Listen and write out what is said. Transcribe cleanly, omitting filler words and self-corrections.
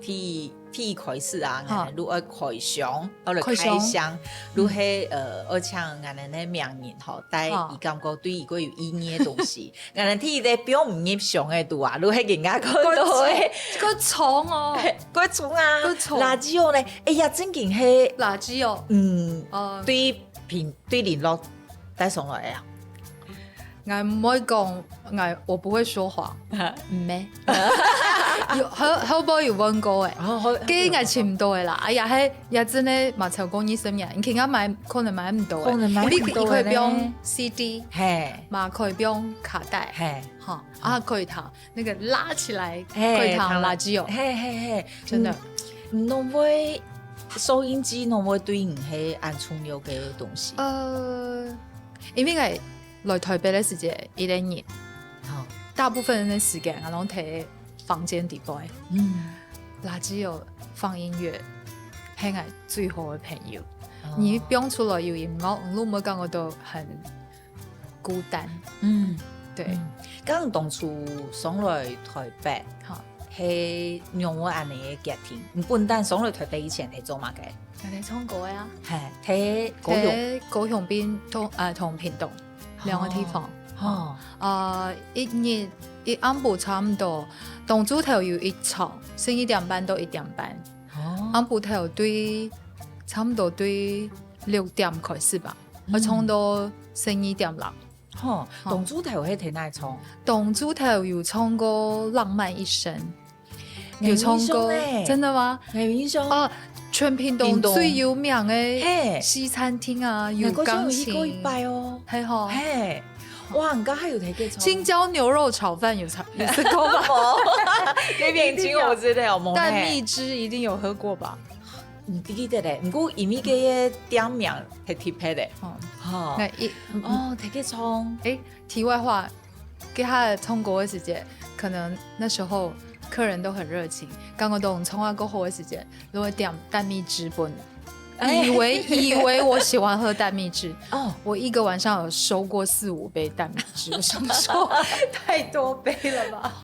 铁开始啊，如果开箱，或者开箱，如迄而且俺们那名人吼，带伊感觉对伊个有意义的东西，俺们铁在表唔入上的度啊，如迄人家看到诶，个虫哦，个虫啊，垃圾哦咧，哎呀，真紧迄垃圾哦，对联络带上来啊。我唔可以講，我不會說謊，唔咩？好多有問過誒，幾個錢唔到嘅啦。哎呀，係真係嘛超過20年，你而家可能買唔到誒。你可以不用 CD， 嘛可以不用卡帶，哈啊可以彈，那個拉起來可以彈垃圾哦，真的。侬會收音機，侬會對唔係按重要嘅東西？因為來台北的時間有點熱，大部分的時間我攏喺房間底部。垃圾有放音樂，係我最好的朋友。你不用出來有音樂，我冇感覺到很孤單。對。剛當初上來台北，係讓我安尼嘅家庭，唔本單上來台北以前係做乜嘅？我哋唱歌呀，係喺高雄邊同屏東。兩個地方，一暗部差唔多，東珠頭有一場，11點半到1點半，暗部頭對差唔多對6點開始吧，我唱到12點啦。東珠頭係睇哪唱？東珠頭有唱過《浪漫一生》，有唱過，真的嗎？有印象。全屏東最有名嘅西餐廳啊，有鋼琴，係嗬，哇！而家還有睇嘅青椒牛肉炒飯有食過嗎？嗰邊青我知道有冇？蛋蜜汁一定有喝過吧？唔記得咧，不過因為嘅店名係特別嘅。睇嘅唱。題外話，給他唱歌嘅時間，可能那時候客人都很熱情，剛我都唱啊過後嘅時間，如果點蛋蜜汁本，以為我喜歡喝蛋蜜汁，我一個晚上有收過4-5杯蛋蜜汁，我想說太多杯了吧。